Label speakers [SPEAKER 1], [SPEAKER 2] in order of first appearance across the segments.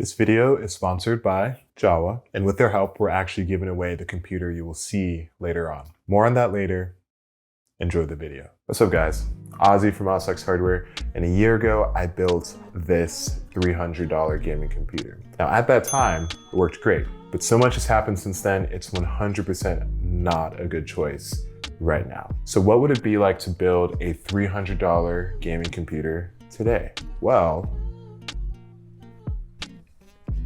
[SPEAKER 1] This video is sponsored by Jawa, and with their help, we're actually giving away the computer you will see later on. More on that later. Enjoy the video. What's up, guys? Ozzy from OzTalksHW, and a year ago, I built this $300 gaming computer. Now, at that time, it worked great, but so much has happened since then, it's 100% not a good choice right now. So what would it be like to build a $300 gaming computer today? Well,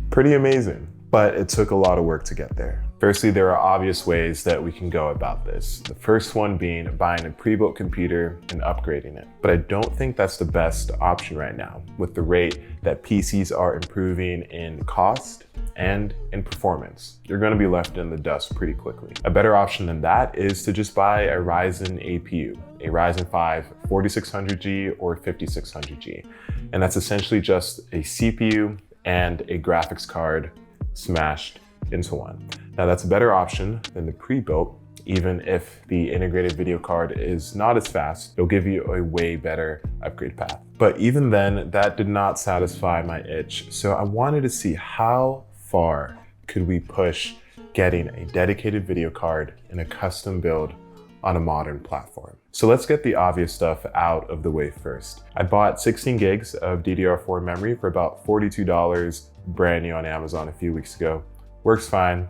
[SPEAKER 1] pretty amazing, but it took a lot of work to get there. Firstly, there are obvious ways that we can go about this. The first one being buying a pre-built computer and upgrading it. But I don't think that's the best option right now with the rate that PCs are improving in cost and in performance. You're going to be left in the dust pretty quickly. A better option than that is to just buy a Ryzen APU, a Ryzen 5 4600G or 5600G. And that's essentially just a CPU and a graphics card smashed into one. Now that's a better option than the pre-built, even if the integrated video card is not as fast, it'll give you a way better upgrade path. But even then, that did not satisfy my itch. So I wanted to see how far could we push getting a dedicated video card in a custom build on a modern platform. So let's get the obvious stuff out of the way first. I bought 16 gigs of DDR4 memory for about $42 brand new on Amazon a few weeks ago. Works fine,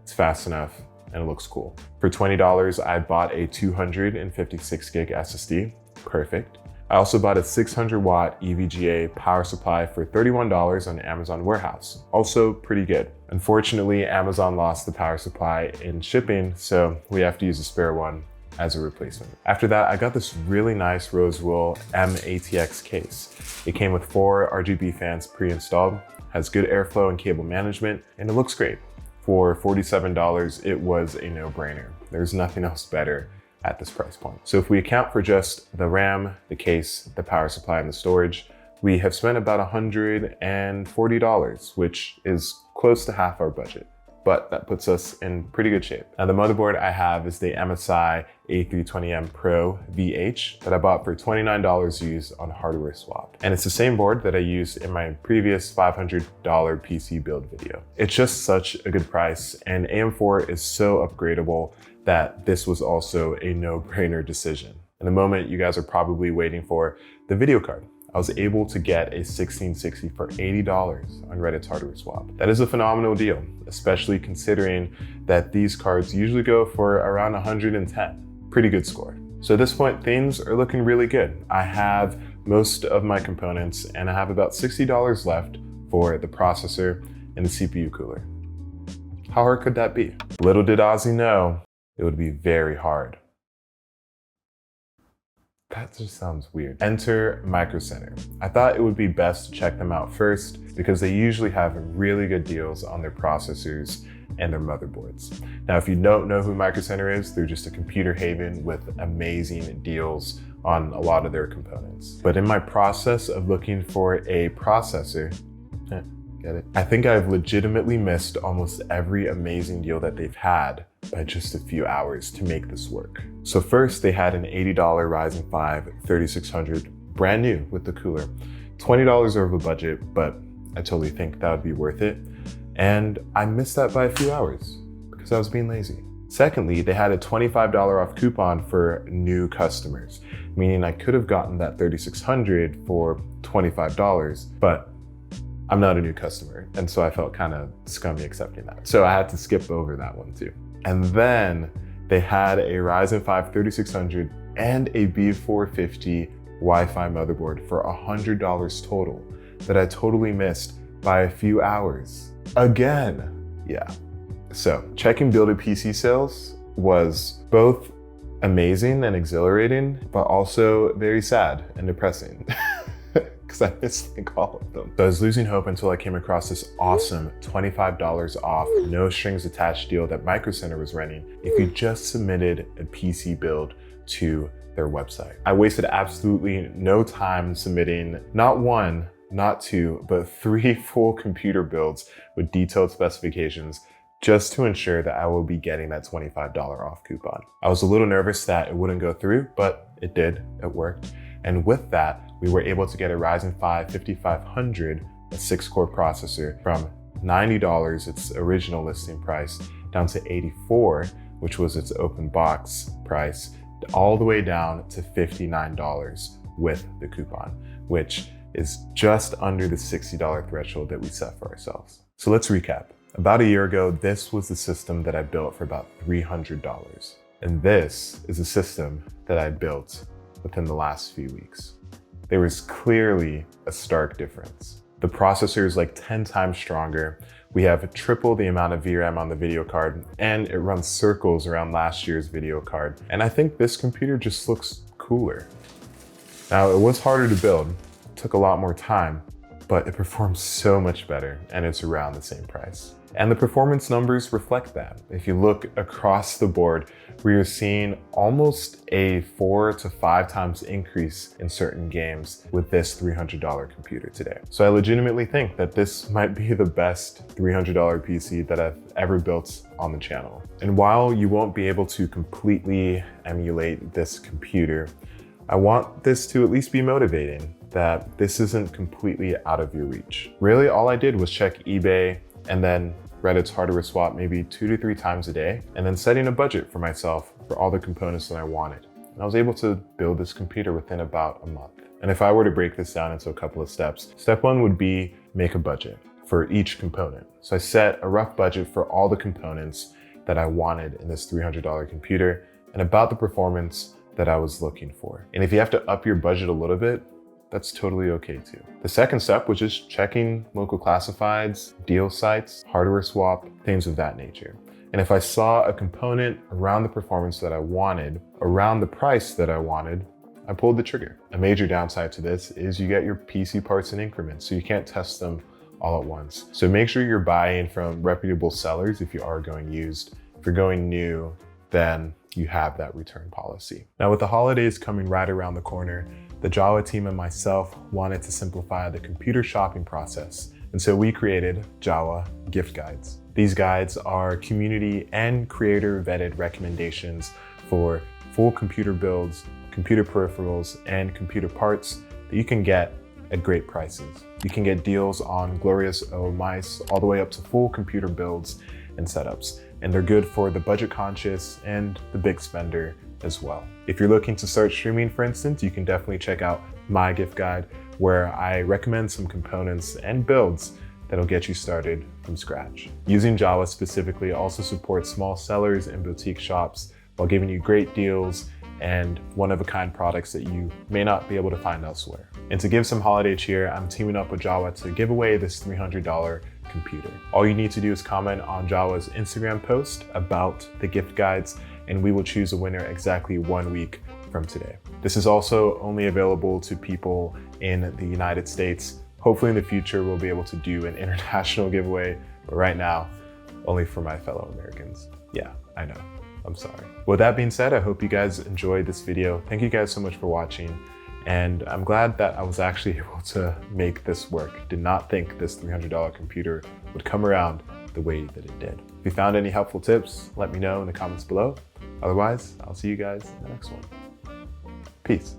[SPEAKER 1] it's fast enough, and it looks cool. For $20, I bought a 256 gig SSD, perfect. I also bought a 600 watt EVGA power supply for $31 on Amazon Warehouse, also pretty good. Unfortunately, Amazon lost the power supply in shipping, so we have to use a spare one as a replacement. After that, I got this really nice Rosewool M-ATX case. It came with 4 RGB fans pre-installed, has good airflow and cable management, and it looks great. For $47, it was a no-brainer. There's nothing else better at this price point. So if we account for just the RAM, the case, the power supply, and the storage, we have spent about $140, which is close to half our budget. But that puts us in pretty good shape. Now the motherboard I have is the MSI A320M Pro VH that I bought for $29 used on Hardware Swap. And it's the same board that I used in my previous $500 PC build video. It's just such a good price, and AM4 is so upgradable that this was also a no-brainer decision. In the moment you guys are probably waiting for the video card. I was able to get a 1660 for $80 on Reddit's Hardware Swap. That is a phenomenal deal, especially considering that these cards usually go for around 110. Pretty good score. So at this point, things are looking really good. I have most of my components and I have about $60 left for the processor and the CPU cooler. How hard could that be? Little did Ozzy know, it would be very hard. That just sounds weird. Enter Micro Center. I thought it would be best to check them out first because they usually have really good deals on their processors and their motherboards. Now, if you don't know who Micro Center is, they're just a computer haven with amazing deals on a lot of their components. But in my process of looking for a processor, get it? I think I've legitimately missed almost every amazing deal that they've had by just a few hours to make this work. So first, they had an $80 Ryzen 5 3600 brand new with the cooler. $20 over budget, but I totally think that would be worth it. And I missed that by a few hours because I was being lazy. Secondly, they had a $25 off coupon for new customers, meaning I could have gotten that 3600 for $25, but I'm not a new customer, and so I felt kind of scummy accepting that. So I had to skip over that one too. And then they had a Ryzen 5 3600 and a B450 Wi-Fi motherboard for $100 total that I totally missed by a few hours. Again, yeah. So checking builded PC sales was both amazing and exhilarating, but also very sad and depressing. Because I missed like all of them. So I was losing hope until I came across this awesome $25 off, no strings attached deal that Micro Center was running if you just submitted a PC build to their website. I wasted absolutely no time submitting not one, not two, but 3 full computer builds with detailed specifications just to ensure that I will be getting that $25 off coupon. I was a little nervous that it wouldn't go through, but it did, it worked. And with that, we were able to get a Ryzen 5 5500 a 6-core processor from $90, its original listing price, down to $84, which was its open box price, all the way down to $59 with the coupon, which is just under the $60 threshold that we set for ourselves. So let's recap. About a year ago, this was the system that I built for about $300. And this is a system that I built within the last few weeks. There was clearly a stark difference. The processor is like 10 times stronger. We have triple the amount of VRAM on the video card, and it runs circles around last year's video card. And I think this computer just looks cooler. Now, it was harder to build, it took a lot more time, but it performs so much better, and it's around the same price. And the performance numbers reflect that. If you look across the board, we are seeing almost a 4 to 5 times increase in certain games with this $300 computer today. So I legitimately think that this might be the best $300 PC that I've ever built on the channel. And while you won't be able to completely emulate this computer, I want this to at least be motivating, that this isn't completely out of your reach. Really, all I did was check eBay and then Reddit's hardware swap maybe 2 to 3 times a day, and then setting a budget for myself for all the components that I wanted. And I was able to build this computer within about a month. And if I were to break this down into a couple of steps, step 1 would be make a budget for each component. So I set a rough budget for all the components that I wanted in this $300 computer and about the performance that I was looking for. And if you have to up your budget a little bit, that's totally okay too. The second step was just checking local classifieds, deal sites, hardware swap, things of that nature. And if I saw a component around the performance that I wanted, around the price that I wanted, I pulled the trigger. A major downside to this is you get your PC parts in increments, so you can't test them all at once. So make sure you're buying from reputable sellers if you are going used. If you're going new, then you have that return policy. Now, with the holidays coming right around the corner, the Jawa team and myself wanted to simplify the computer shopping process. And so we created Jawa gift guides. These guides are community and creator vetted recommendations for full computer builds, computer peripherals, and computer parts that you can get at great prices. You can get deals on glorious O mice all the way up to full computer builds and setups. And they're good for the budget conscious and the big spender as well. If you're looking to start streaming, for instance, you can definitely check out my gift guide, where I recommend some components and builds that'll get you started from scratch. Using Jawa specifically also supports small sellers and boutique shops while giving you great deals and one-of-a-kind products that you may not be able to find elsewhere. And to give some holiday cheer, I'm teaming up with Jawa to give away this $300 computer. All you need to do is comment on Jawa's Instagram post about the gift guides, and we will choose a winner exactly 1 week from today. This is also only available to people in the United States. Hopefully in the future, we'll be able to do an international giveaway, but right now, only for my fellow Americans. Yeah, I know, I'm sorry. With that being said, I hope you guys enjoyed this video. Thank you guys so much for watching. And I'm glad that I was actually able to make this work. Did not think this $300 computer would come around the way that it did. If you found any helpful tips, let me know in the comments below. Otherwise, I'll see you guys in the next one. Peace.